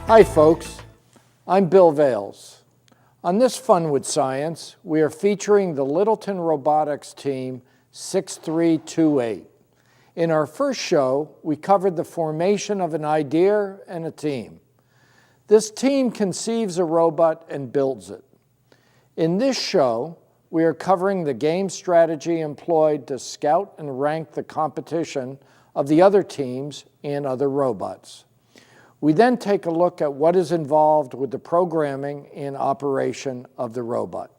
Hi folks, I'm Bill Vales. On this Fun with Science, we are featuring the Littleton Robotics Team 6328. In our first show, we covered the formation of an idea and a team. This team conceives a robot and builds it. In this show, we are covering the game strategy employed to scout and rank the competition of the other teams and other robots. We then take a look at what is involved with the programming and operation of the robot.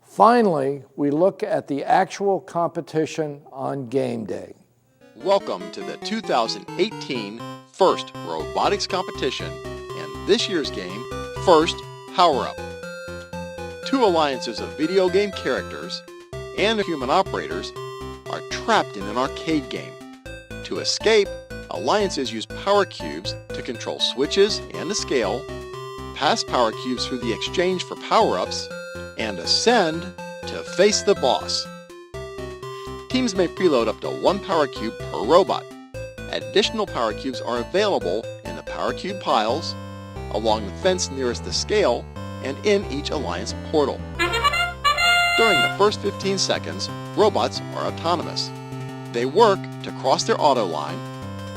Finally, we look at the actual competition on game day. Welcome to the 2018 First Robotics Competition and this year's game, First Power Up. Two alliances of video game characters and human operators are trapped in an arcade game. To escape, alliances use power cubes to control switches and to scale, pass power cubes through the exchange for power-ups, and ascend to face the boss. Teams may preload up to one power cube per robot. Additional power cubes are available in the power cube piles, along the fence nearest the scale, and in each alliance portal. During the first 15 seconds, robots are autonomous. They work to cross their auto line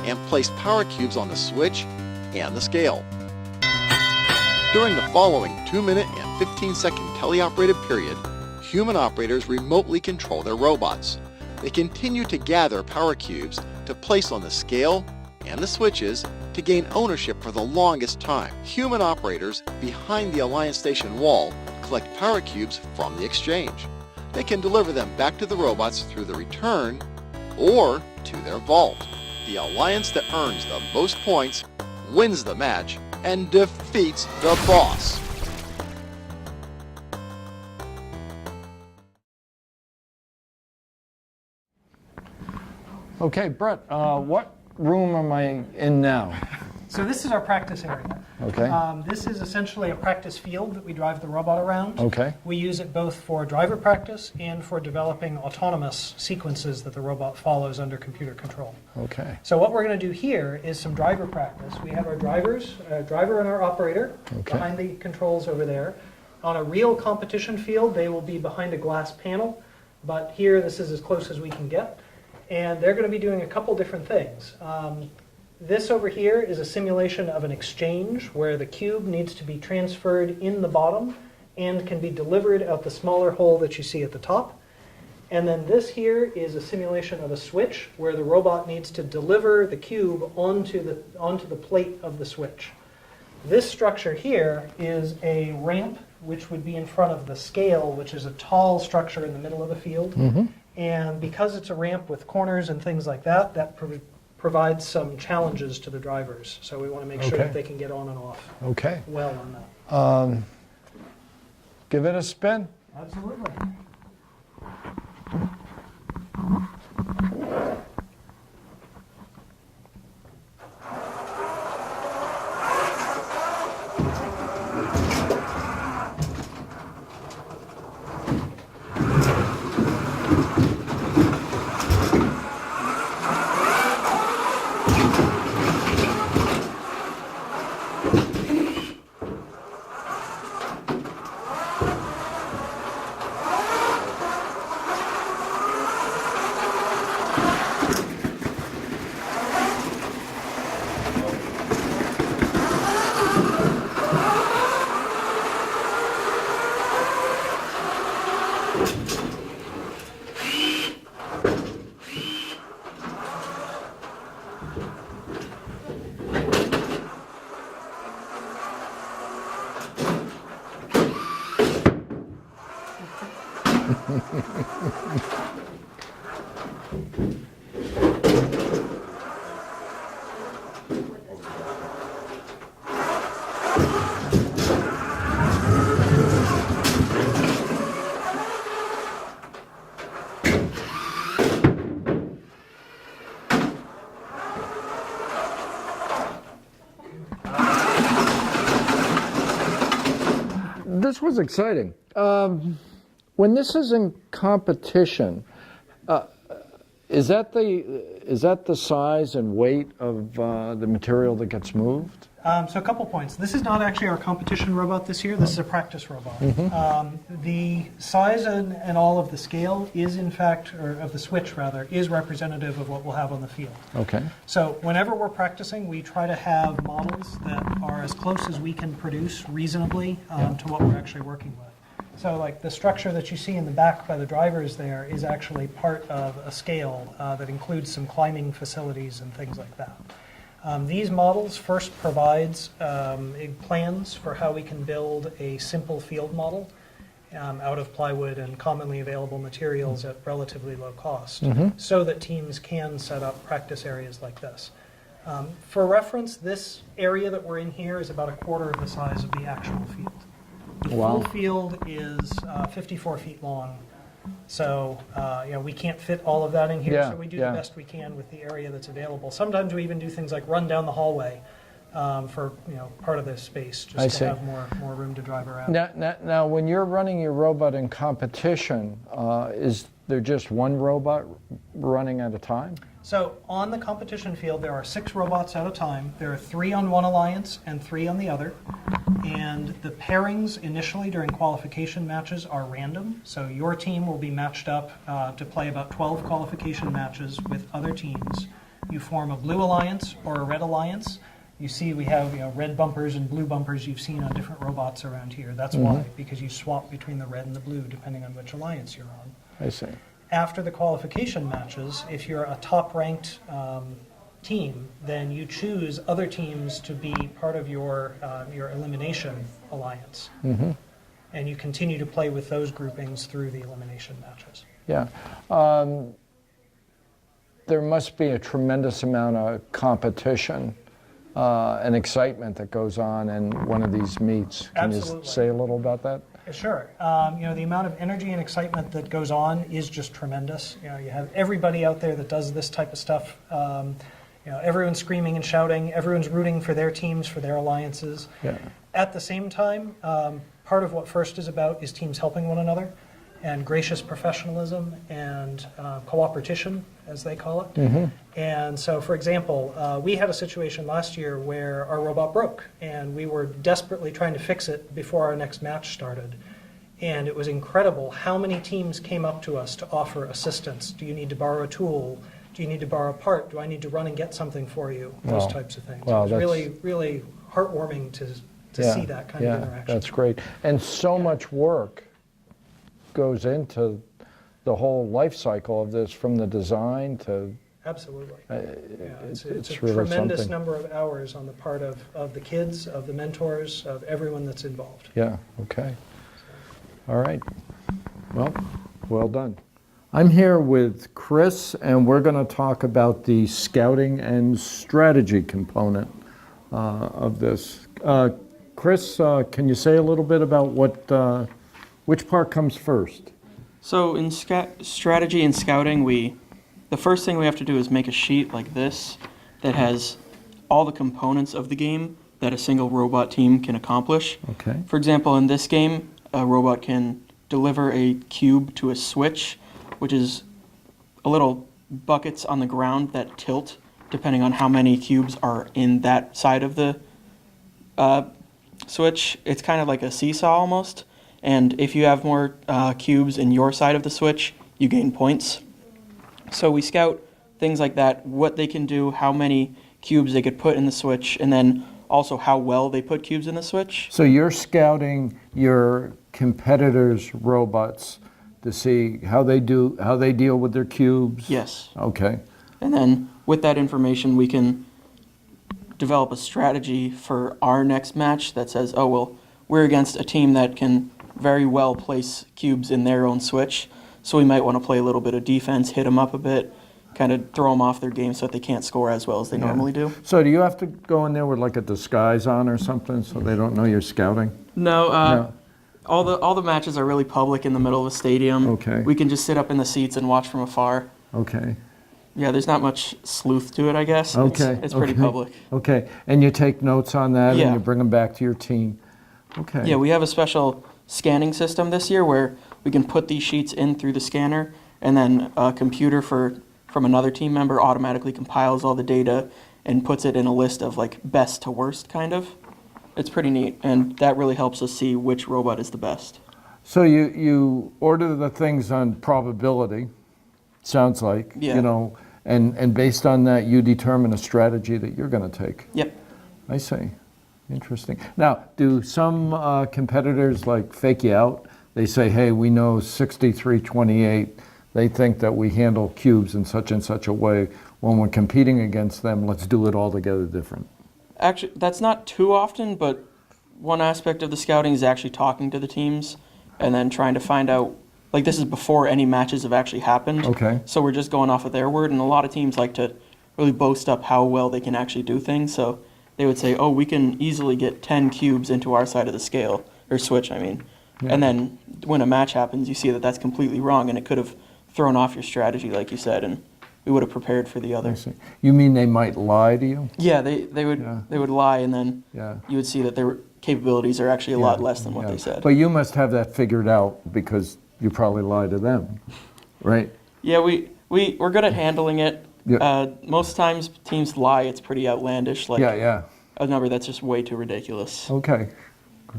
and place power cubes on the switch and the scale. During the following 2-minute and 15-second teleoperated period, human operators remotely control their robots. They continue to gather power cubes to place on the scale and the switches to gain ownership for the longest time. Human operators behind the Alliance Station wall collect power cubes from the exchange. They can deliver them back to the robots through the return or to their vault. The alliance that earns the most points wins the match and defeats the boss. Okay, Brett, what room am I in now? So this is our practice area. Okay. This is essentially a practice field that we drive the robot around. Okay. We use it both for driver practice and for developing autonomous sequences that the robot follows under computer control. Okay. So what we're going to do here is some driver practice. We have our drivers, driver and our operator behind the controls over there. On a real competition field, they will be behind a glass panel, but here this is as close as we can get. And they're going to be doing a couple different things. This over here is a simulation of an exchange where the cube needs to be transferred in the bottom and can be delivered out the smaller hole that you see at the top. And then this here is a simulation of a switch where the robot needs to deliver the cube onto the plate of the switch. This structure here is a ramp which would be in front of the scale, which is a tall structure in the middle of the field. Mm-hmm. And because it's a ramp with corners and things like that, that provides some challenges to the drivers. So we want to make sure that they can get on and off well on that. Give it a spin. Absolutely. This was exciting. When this is in competition, Is that the size and weight of the material that gets moved? So a couple points. This is not actually our competition robot this year. This is a practice robot. The size and all of the scale is in fact, or of the switch rather, is representative of what we'll have on the field. Okay. So whenever we're practicing, we try to have models that are as close as we can produce reasonably to what we're actually working with. So like the structure that you see in the back by the drivers there is actually part of a scale that includes some climbing facilities and things like that. These models first provides plans for how we can build a simple field model out of plywood and commonly available materials at relatively low cost so that teams can set up practice areas like this. For reference, this area that we're in here is about a quarter of the size of the actual field. The full field is 54 feet long, so we can't fit all of that in here, so we do the best we can with the area that's available. Sometimes we even do things like run down the hallway for part of this space, just to have more room to drive around. Now, when you're running your robot in competition, is there just one robot running at a time? So on the competition field, there are 6 robots at a time. There are 3 on one alliance and 3 on the other. And the pairings initially during qualification matches are random. So your team will be matched up to play about 12 qualification matches with other teams. You form a blue alliance or a red alliance. You see we have red bumpers and blue bumpers you've seen on different robots around here. That's why, because you swap between the red and the blue depending on which alliance you're on. I see. After the qualification matches, if you're a top-ranked team, then you choose other teams to be part of your elimination alliance. And you continue to play with those groupings through the elimination matches. Yeah. There must be a tremendous amount of competition and excitement that goes on in one of these meets. Can you say a little about that? Sure. The amount of energy and excitement that goes on is just tremendous. You have everybody out there that does this type of stuff. Everyone's screaming and shouting. Everyone's rooting for their teams, for their alliances. Yeah. At the same time, part of what FIRST is about is teams helping one another, and gracious professionalism and cooperation, as they call it. And so, for example, we had a situation last year where our robot broke, and we were desperately trying to fix it before our next match started. And it was incredible how many teams came up to us to offer assistance. Do you need to borrow a tool? Do you need to borrow a part? Do I need to run and get something for you? Those types of things. It was really, really heartwarming to see that kind of interaction. That's great. And so much work goes into the whole life cycle of this, from the design to... Absolutely. It's a really tremendous something. number of hours on the part of the kids, of the mentors, of everyone that's involved. Yeah, okay. All right. Well done. I'm here with Chris, and we're going to talk about the scouting and strategy component of this. Chris, can you say a little bit about which part comes first? So in strategy and scouting, the first thing we have to do is make a sheet like this that has all the components of the game that a single robot team can accomplish. Okay. For example, in this game, a robot can deliver a cube to a switch, which is a little buckets on the ground that tilt depending on how many cubes are in that side of the switch. It's kind of like a seesaw almost. And if you have more cubes in your side of the switch, you gain points. So we scout things like that, what they can do, how many cubes they could put in the switch, and then also how well they put cubes in the switch. So you're scouting your competitors' robots to see how they deal with their cubes? Yes. Okay. And then with that information, we can develop a strategy for our next match that says, oh, well, we're against a team that can very well place cubes in their own switch, so we might want to play a little bit of defense, hit them up a bit, kind of throw them off their game so that they can't score as well as they normally do. So do you have to go in there with like a disguise on or something so they don't know you're scouting? No. All the matches are really public in the middle of a stadium. Okay. We can just sit up in the seats and watch from afar. Okay. Yeah, there's not much sleuth to it, I guess. Okay. It's pretty public. Okay. And you take notes on that Yeah. and you bring them back to your team. Okay. Yeah, we have a special scanning system this year where we can put these sheets in through the scanner, and then a computer for from another team member automatically compiles all the data and puts it in a list of like best to worst kind of. It's pretty neat, and that really helps us see which robot is the best. So you order the things on probability, sounds like, Yeah. you know, and based on that, you determine a strategy that you're going to take. Yep. I see. Interesting. Now, do some competitors like fake you out? They say, hey, we know 6328. They think that we handle cubes in such and such a way. When we're competing against them, let's do it altogether different. Actually, that's not too often, but one aspect of the scouting is actually talking to the teams and then trying to find out, like this is before any matches have actually happened. Okay. So we're just going off of their word, and a lot of teams like to really boast up how well they can actually do things. So they would say, oh, we can easily get 10 cubes into our side of the scale, or switch, I mean. Yeah. And then when a match happens, you see that that's completely wrong, and it could have thrown off your strategy, like you said, and we would have prepared for the I other. see. You mean they might lie to you? Yeah, they would Yeah. they would lie, and then Yeah. you would see that their capabilities are actually a lot less than what Yeah. they said. But you must have that figured out because you probably lie to them, right? Yeah, we're good at handling it. Yeah. Most times teams lie. It's pretty outlandish, like Yeah. a number that's just way too ridiculous. Okay.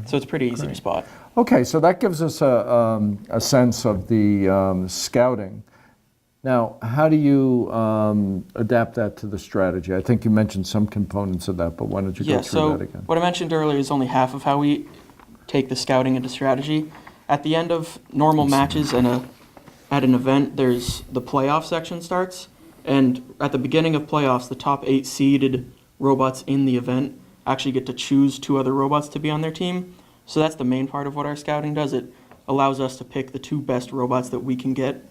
So it's pretty easy to spot. Okay, so that gives us a sense of the scouting. Now, how do you adapt that to the strategy? I think you mentioned some components of that, but why don't you go Yeah, through so that again? what I mentioned earlier is only half of how we take the scouting into strategy. At the end of normal matches and at an event, there's the playoff section starts, and at the beginning of playoffs, the top 8 seeded robots in the event actually get to choose 2 other robots to be on their team. So that's the main part of what our scouting does. It allows us to pick the 2 best robots that we can get.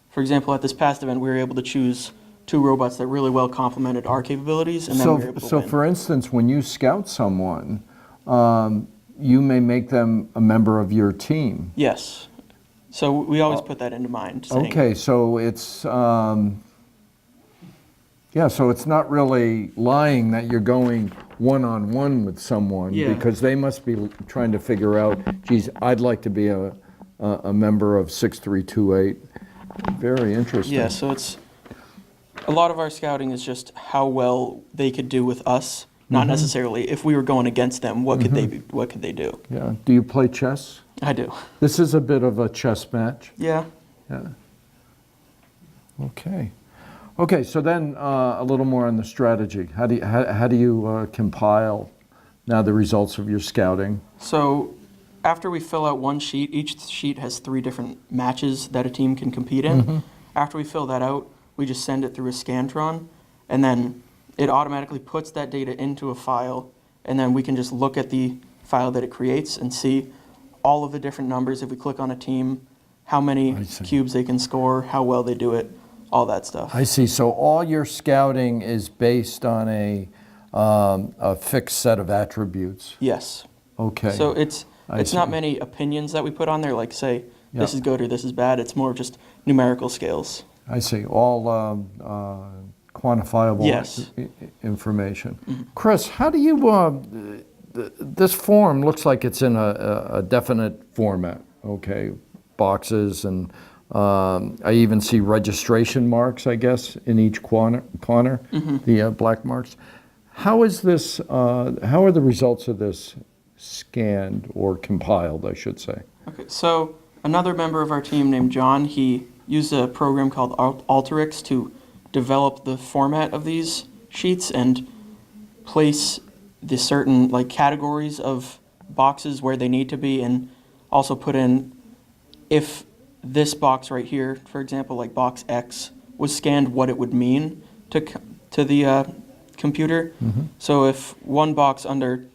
For example, at this past event, we were able to choose 2 robots that really well complemented our capabilities, and then we were able to So win. for instance, when you scout someone, you may make them a member of your team. Yes. So we always put that into mind. saying- Okay, so it's so it's not really lying that you're going one-on-one with someone, Yeah. because they must be trying to figure out, geez, I'd like to be a member of 6328. Very interesting. Yeah, so it's a lot of our scouting is just how well they could do with us, not necessarily if we were going against them, what could they do? Yeah. Do you play chess? I do. This is a bit of a chess match. Yeah. Yeah. Okay. Okay, so then a little more on the strategy. How do you compile now the results of your scouting? So after we fill out one sheet, each sheet has 3 different matches that a team can compete in. After we fill that out, we just send it through a Scantron, and then it automatically puts that data into a file, and then we can just look at the file that it creates and see all of the different numbers. If we click on a team, how many I see. cubes they can score, how well they do it, all that stuff. I see. So all your scouting is based on a fixed set of attributes. Yes. Okay. So it's I not see. many opinions that we put on there, like say, this Yeah. is good or this is bad. It's more of just numerical scales. I see. All quantifiable Yes. information. Chris, how do you? This form looks like it's in a definite format. Okay, boxes, and I even see registration marks, I guess, in each corner. The black marks. How is this? How are the results of this scanned or compiled, I should say? Okay, so another member of our team named John, he used a program called Alteryx to develop the format of these sheets and place the certain like categories of boxes where they need to be, and also put in if this box right here, for example, like box X, was scanned, what it would mean to the computer. So if one box under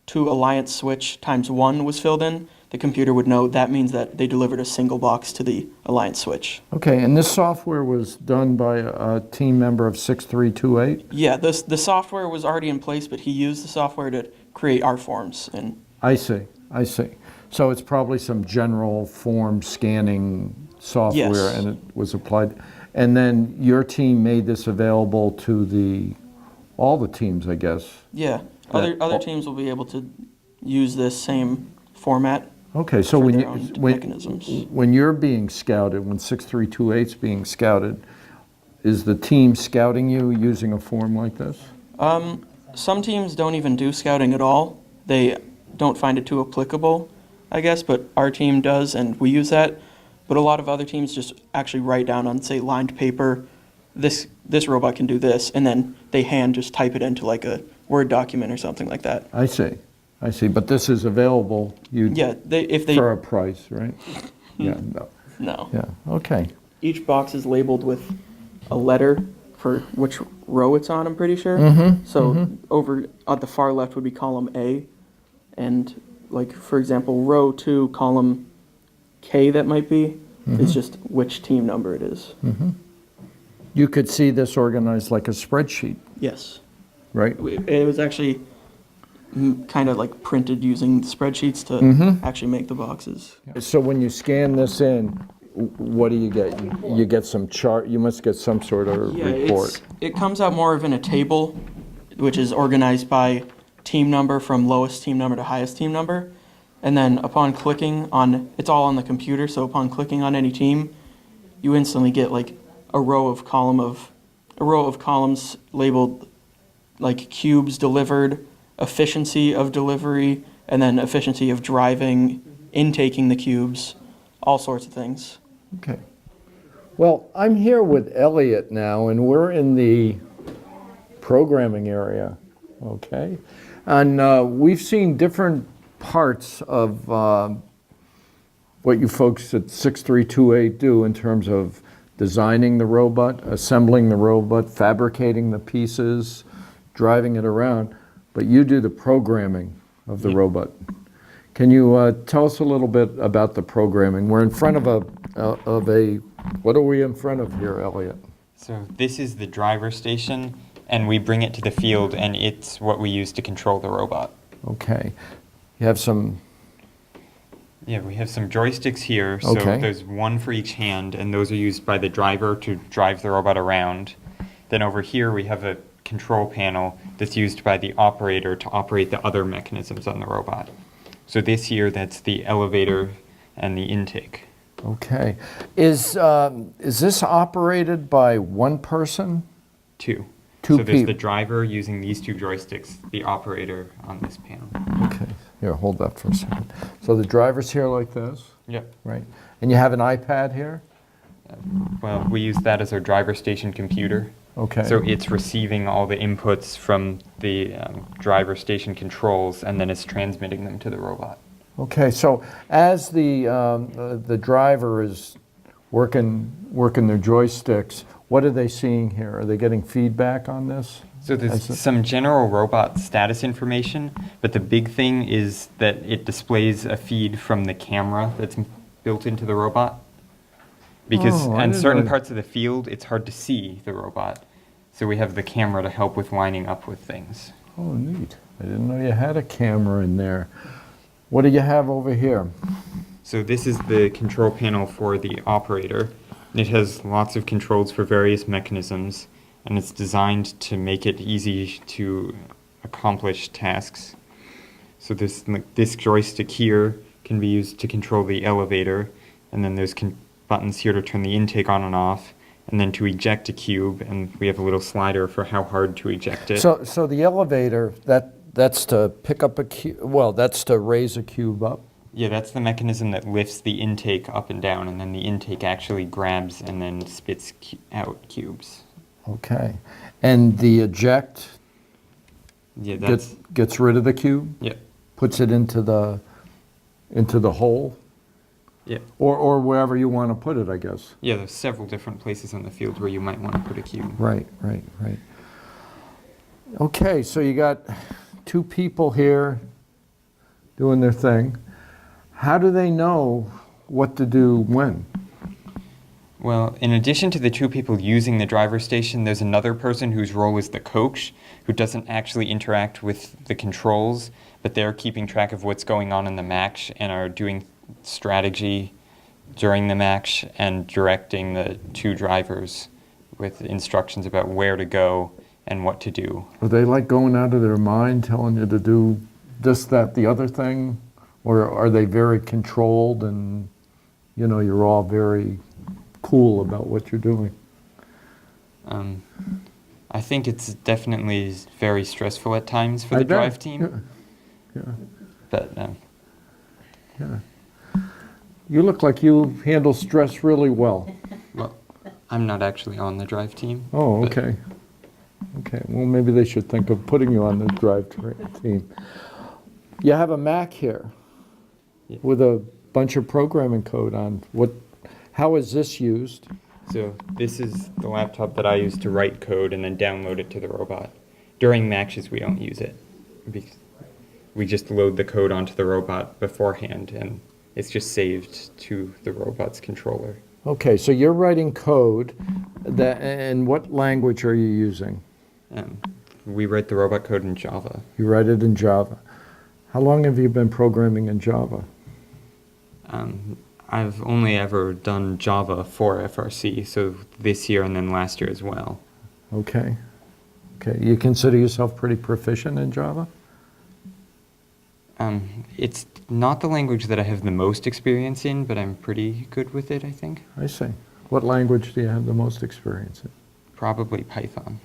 2 alliance switch times 1 was filled in, the computer would know that means that they delivered a single box to the alliance switch. Okay, and this software was done by a team member of 6328? Yeah, the software was already in place, but he used the software to create our forms. And I see. So it's probably some general form scanning software, Yes. and it was applied. And then your team made this available to all the teams, I guess. yeah, That- other teams will be able to use this same format. Okay, so For when their own mechanisms. when you're being scouted, when 6328's being scouted, is the team scouting you using a form like this? Some teams don't even do scouting at all. They don't find it too applicable, I guess, but our team does, and we use that. But a lot of other teams just actually write down on, say, lined paper, this robot can do this, and then they just type it into like a Word document or something like that. I see, but this is available Yeah, for a price, right? Yeah, no. No. Yeah, okay. Each box is labeled with a letter for which row it's on, I'm pretty sure. So over at the far left would be column A, and like, for example, row 2, column K that might be, is just which team number it is. You could see this organized like a spreadsheet, Yes. right? It was actually kind of like printed using spreadsheets to actually make the boxes. So when you scan this in, what do you get? You get some chart, you must get some sort of report. It comes out more of in a table, which is organized by team number from lowest team number to highest team number. And then upon clicking on, it's all on the computer, so upon clicking on any team, you instantly get like a row of columns labeled like cubes delivered, efficiency of delivery, and then efficiency of driving, intaking the cubes, all sorts of things. Okay. Well, I'm here with Elliot now, and we're in the programming area, okay? And we've seen different parts of what you folks at 6328 do in terms of designing the robot, assembling the robot, fabricating the pieces, driving it around, but you do the programming of the robot. Can you tell us a little bit about the programming? We're in front of a, what are we in front of here, Elliot? So this is the driver station, and we bring it to the field, and it's what we use to control the robot. Okay. You have some... Yeah, we have some joysticks here, so there's one for each hand, and those are used by the driver to drive the robot around. Then over here we have a control panel that's used by the operator to operate the other mechanisms on the robot. So this here, that's the elevator and the intake. Okay. Is this operated by one person? Two. Two so there's people. the driver using these two joysticks, the operator on this panel. Okay. Here, hold that for a second. So the driver's here like this? Yep. Right. And you have an iPad here? Well, we use that as our driver station computer. Okay. So it's receiving all the inputs from the driver station controls, and then it's transmitting them to the robot. Okay, so as the driver is working their joysticks, what are they seeing here? Are they getting feedback on this? So there's some general robot status information, but the big thing is that it displays a feed from the camera that's built into the robot. Because in certain parts of the field, it's hard to see the robot. So we have the camera to help with lining up with things. Oh, neat. I didn't know you had a camera in there. What do you have over here? So this is the control panel for the operator. It has lots of controls for various mechanisms, and it's designed to make it easy to accomplish tasks. So this joystick here can be used to control the elevator, and then there's buttons here to turn the intake on and off, and then to eject a cube, and we have a little slider for how hard to eject it. So the elevator, that's to pick up a cube, well, that's to raise a cube up? Yeah, that's the mechanism that lifts the intake up and down, and then the intake actually grabs and then spits out cubes. Okay. And the eject Yeah, that's gets rid of the cube? yeah, Puts it into the hole? yeah, Or wherever you want to put it, I guess. yeah. There's several different places on the field where you might want to put a cube. Right. Okay, so you got two people here doing their thing. How do they know what to do when? Well, in addition to the two people using the driver station, there's another person whose role is the coach, who doesn't actually interact with the controls, but they're keeping track of what's going on in the match and are doing strategy during the match and directing the two drivers with instructions about where to go and what to do. Are they like going out of their mind, telling you to do this, that, the other thing? Or are they very controlled and, you're all very cool about what you're doing? I think it's definitely very stressful at times for the I bet. drive team. Yeah. But Yeah. You look like you handle stress really well. well, I'm not actually on the drive team. Oh, but- okay. Okay, well, maybe they should think of putting you on the drive team. You have a Mac here Yeah. with a bunch of programming code on. How is this used? So this is the laptop that I use to write code and then download it to the robot. During matches, we don't use it. We just load the code onto the robot beforehand, and it's just saved to the robot's controller. Okay, so you're writing code, and what language are you using? We write the robot code in Java. You write it in Java. How long have you been programming in Java? I've only ever done Java for FRC, so this year and then last year as well. Okay. Okay, you consider yourself pretty proficient in Java? It's not the language that I have the most experience in, but I'm pretty good with it, I think. I see. What language do you have the most experience in? Probably Python.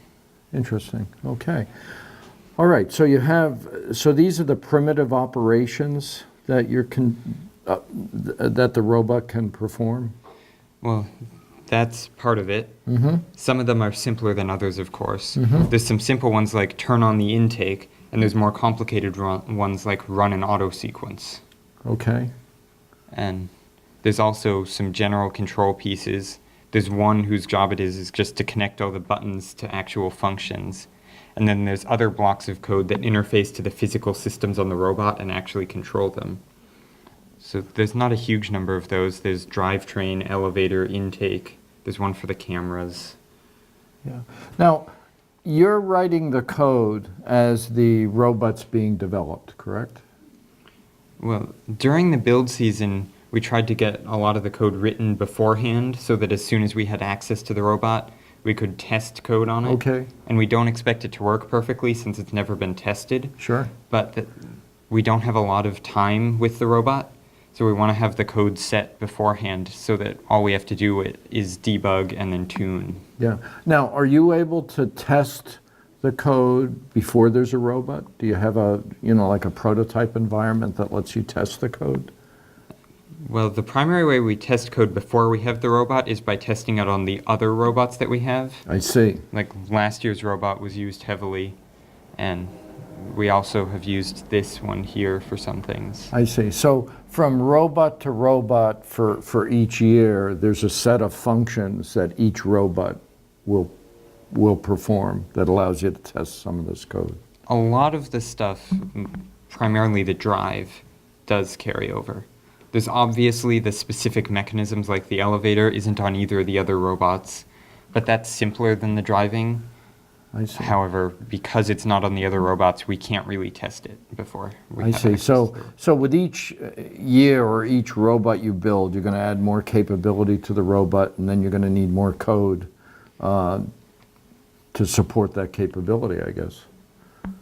Interesting. Okay. All right. So these are the primitive operations that that the robot can perform. Well, that's part of it. Mm-hmm. Some of them are simpler than others, of course. There's some simple ones like turn on the intake, and there's more complicated ones like run an auto sequence. Okay. And there's also some general control pieces. There's one whose job it is just to connect all the buttons to actual functions. And then there's other blocks of code that interface to the physical systems on the robot and actually control them. So there's not a huge number of those. There's drivetrain, elevator, intake. There's one for the cameras. Yeah. Now, you're writing the code as the robot's being developed, correct? Well, during the build season, we tried to get a lot of the code written beforehand so that as soon as we had access to the robot, we could test code on it. Okay. And we don't expect it to work perfectly since it's never been tested. Sure. But we don't have a lot of time with the robot, so we want to have the code set beforehand so that all we have to do is debug and then tune. Yeah. Now, are you able to test the code before there's a robot? Do you have like a prototype environment that lets you test the code? Well, the primary way we test code before we have the robot is by testing it on the other robots that we have. I see. Like last year's robot was used heavily, and we also have used this one here for some things. I see. So from robot to robot for each year, there's a set of functions that each robot will perform that allows you to test some of this code. A lot of the stuff, primarily the drive, does carry over. There's obviously the specific mechanisms like the elevator isn't on either of the other robots, but that's simpler than the driving. I see. However, because it's not on the other robots, we can't really test it before we I have see. access So, to it. so with each year or each robot you build, you're going to add more capability to the robot, and then you're going to need more code to support that capability, I guess.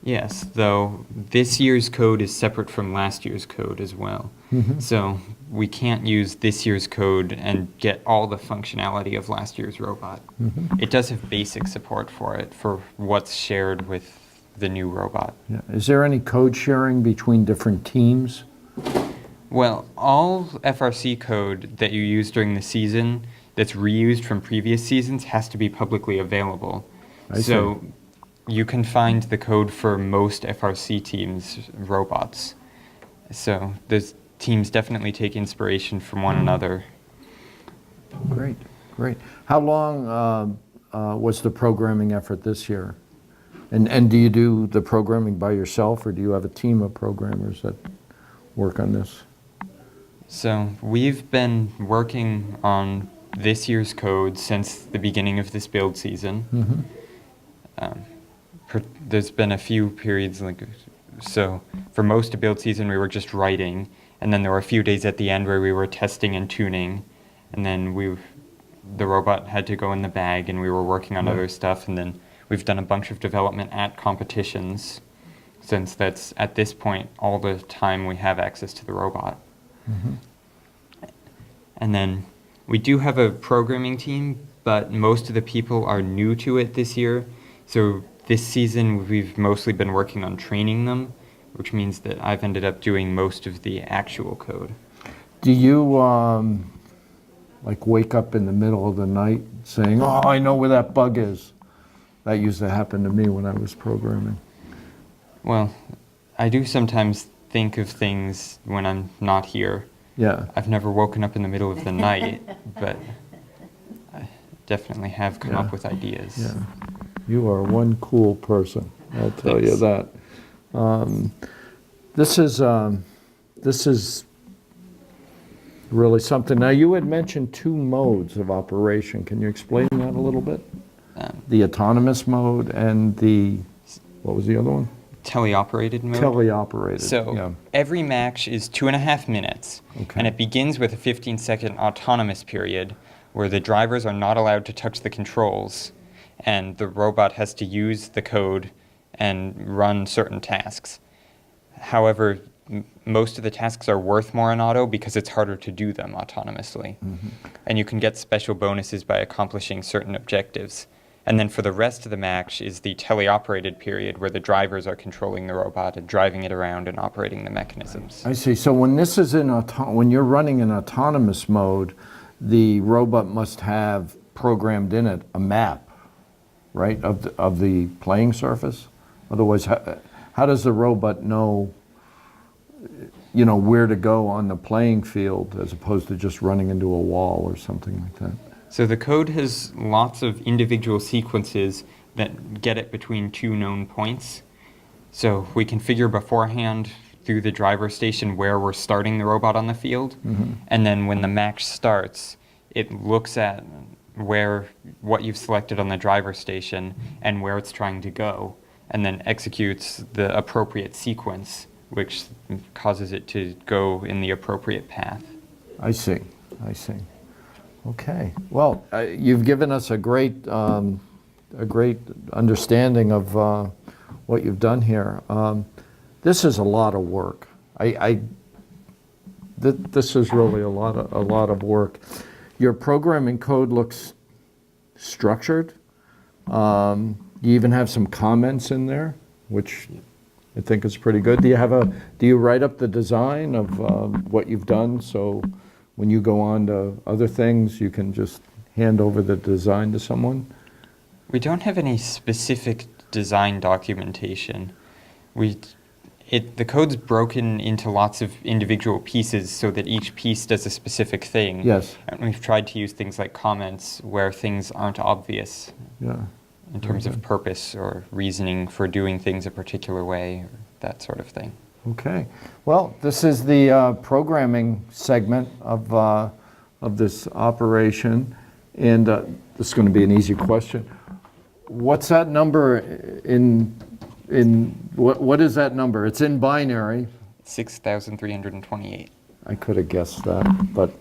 Yes, though this year's code is separate from last year's code as well. So we can't use this year's code and get all the functionality of last year's robot. It does have basic support for it, for what's shared with the new robot. Yeah. Is there any code sharing between different teams? Well, all FRC code that you use during the season that's reused from previous seasons has to be publicly available. I So you can find the code for most FRC teams' robots. So the teams definitely take inspiration from one another. Great, great. How long was the programming effort this year? And do you do the programming by yourself, or do you have a team of programmers that work on this? So we've been working on this year's code since the beginning of this build season. There's been a few periods so for most of build season we were just writing, and then there were a few days at the end where we were testing and tuning, and then the robot had to go in the bag and we were working on other stuff, and then we've done a bunch of development at competitions, since that's at this point all the time we have access to the robot. And then we do have a programming team, but most of the people are new to it this year. So this season, we've mostly been working on training them, which means that I've ended up doing most of the actual code. Do you like wake up in the middle of the night saying, "Oh, I know where that bug is"? That used to happen to me when I was programming. Well, I do sometimes think of things when I'm not here. Yeah. I've never woken up in the middle of the night, but I definitely have come up with ideas. Yeah. You are one cool person, I'll tell you that. This is really something. Now, you had mentioned 2 modes of operation. Can you explain that a little bit? The autonomous mode and the, what was the other one? Teleoperated mode. Teleoperated. So yeah. every match is 2.5 minutes, Okay. and it begins with a 15-second autonomous period where the drivers are not allowed to touch the controls, and the robot has to use the code and run certain tasks. However, most of the tasks are worth more in auto because it's harder to do them autonomously. Mm-hmm. And you can get special bonuses by accomplishing certain objectives. And then for the rest of the match is the teleoperated period where the drivers are controlling the robot and driving it around and operating the mechanisms. I see. So when this is in when you're running in autonomous mode, the robot must have programmed in it a map, right, of the playing surface? Otherwise, how does the robot know, you know, where to go on the playing field as opposed to just running into a wall or something like that? So the code has lots of individual sequences that get it between 2 known points. So we can figure beforehand through the driver station where we're starting the robot on the field. Mm-hmm. And then when the match starts, it looks at what you've selected on the driver station and where it's trying to go, and then executes the appropriate sequence, which causes it to go in the appropriate path. I see. I see. Okay. Well, you've given us a great understanding of what you've done here. This is a lot of work. This is really a lot of work. Your programming code looks structured. You even have some comments in there, which I think is pretty good. Do you write up the design of what you've done, so when you go on to other things, you can just hand over the design to someone? We don't have any specific design documentation. The code's broken into lots of individual pieces so that each piece does a specific thing. Yes. And we've tried to use things like comments where things aren't obvious Yeah. in terms of purpose or reasoning for doing things a particular way, or that sort of thing. Okay. Well, this is the programming segment of this operation, and this is going to be an easy question. What's that number what is that number? It's in binary. 6,328. I could have guessed that, but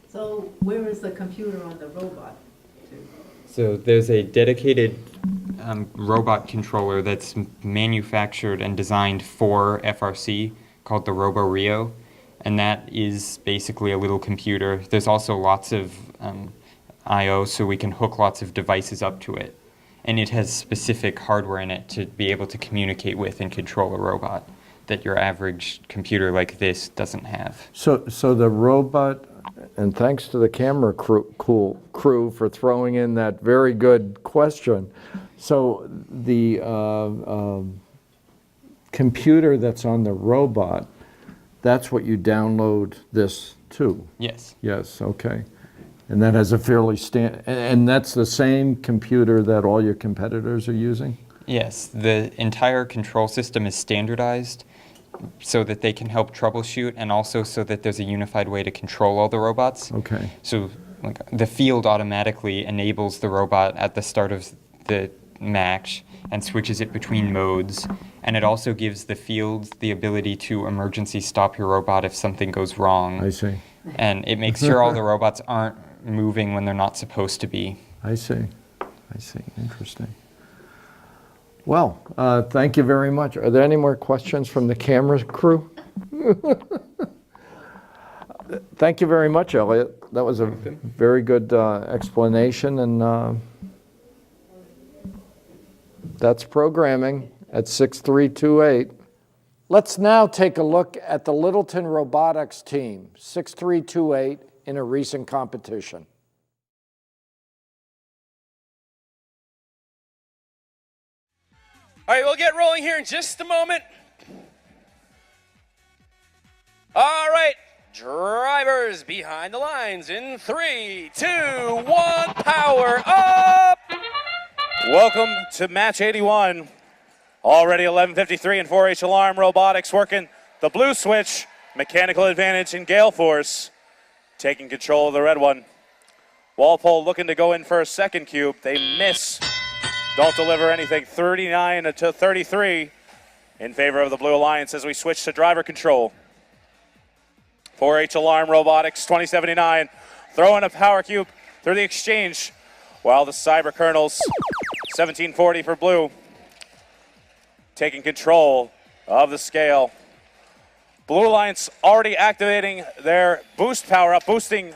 So where is the computer on the robot? So there's a dedicated robot controller that's manufactured and designed for FRC called the RoboRio, and that is basically a little computer. There's also lots of I/O, so we can hook lots of devices up to it, and it has specific hardware in it to be able to communicate with and control a robot that your average computer like this doesn't have. so the robot, and thanks to the camera crew for throwing in that very good question. So the computer that's on the robot, that's what you download this to? Yes. Yes, okay. And that has a fairly and that's the same computer that all your competitors are using? Yes, the entire control system is standardized so that they can help troubleshoot, and also so that there's a unified way to control all the robots. Okay. So like, the field automatically enables the robot at the start of the match and switches it between modes, and it also gives the field the ability to emergency stop your robot if something goes wrong. I see. And it makes sure all the robots aren't moving when they're not supposed to be. I see. Interesting. Well, thank you very much. Are there any more questions from the camera crew? Thank you very much, Elliot. That was a very good explanation, and that's programming at 6328. Let's now take a look at the Littleton Robotics Team, 6328, in a recent competition. All right, we'll get rolling here in just a moment. All right, drivers behind the lines in 3, 2, 1, power up! Welcome to match 81. Already 11:53 and 4H Alarm Robotics working the blue switch, mechanical advantage in gale force, taking control of the red one. Walpole looking to go in for a second cube. They miss. Don't deliver anything. 39 to 33 in favor of the Blue Alliance as we switch to driver control. 4H Alarm Robotics 2079 throwing a power cube through the exchange while the Cyber Colonels 1740 for Blue taking control of the scale. Blue Alliance already activating their boost power up, boosting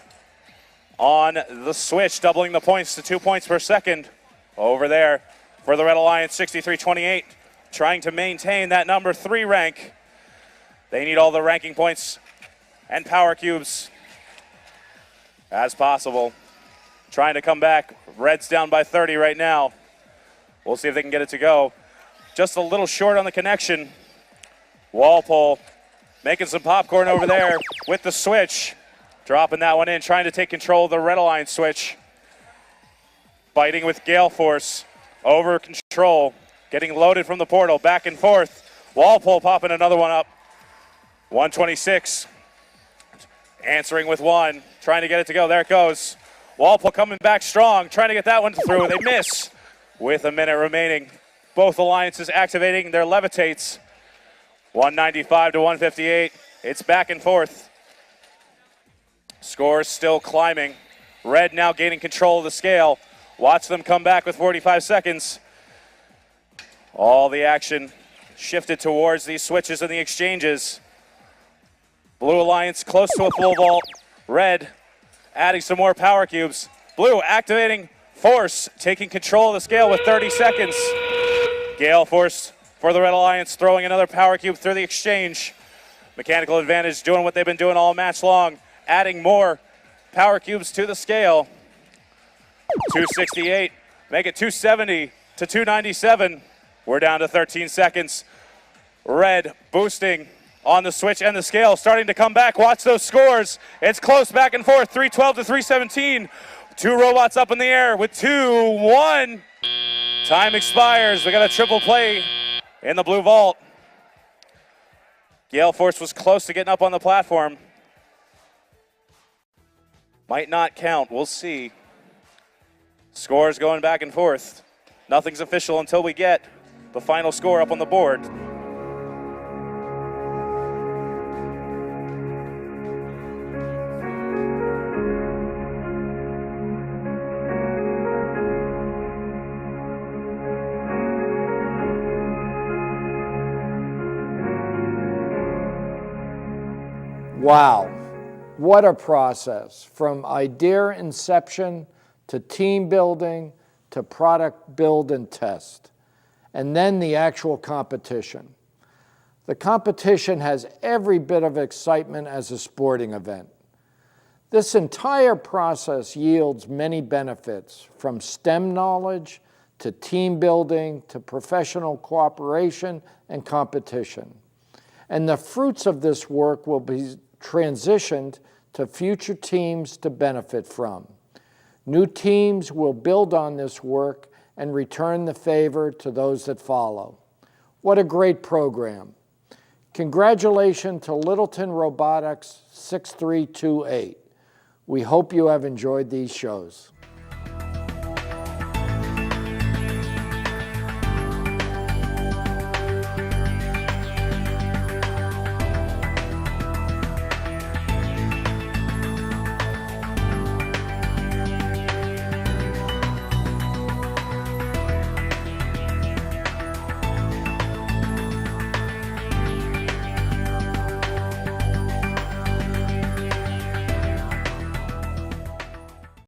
on the switch, doubling the points to 2 points per second. Over there for the Red Alliance, 63-28, trying to maintain that number 3 rank. They need all the ranking points and power cubes as possible. Trying to come back. Red's down by 30 right now. We'll see if they can get it to go. Just a little short on the connection. Walpole making some popcorn over there with the switch. Dropping that one in, trying to take control of the Red Alliance switch. Fighting with gale force, over control, getting loaded from the portal, back and forth. Walpole popping another one up. 126, answering with 1, trying to get it to go. There it goes. Walpole coming back strong, trying to get that one through. They miss with a minute remaining. Both alliances activating their levitates. 195 to 158. It's back and forth. Scores still climbing. Red now gaining control of the scale. Watch them come back with 45 seconds. All the action shifted towards these switches and the exchanges. Blue Alliance close to a full vault. Red adding some more power cubes. Blue activating force, taking control of the scale with 30 seconds. Gale force for the Red Alliance, throwing another power cube through the exchange. Mechanical advantage doing what they've been doing all match long, adding more power cubes to the scale. 268, make it 270 to 297. We're down to 13 seconds. Red boosting on the switch and the scale, starting to come back. Watch those scores. It's close back and forth, 312 to 317. 2 robots up in the air with 2-1. Time expires. We got a triple play in the blue vault. Gale Force was close to getting up on the platform. Might not count. We'll see. Scores going back and forth. Nothing's official until we get the final score up on the board. Wow, what a process. From idea inception to team building to product build and test, and then the actual competition. The competition has every bit of excitement as a sporting event. This entire process yields many benefits, from STEM knowledge to team building to professional cooperation and competition. And the fruits of this work will be transitioned to future teams to benefit from. New teams will build on this work and return the favor to those that follow. What a great program. Congratulations to Littleton Robotics 6328. We hope you have enjoyed these shows.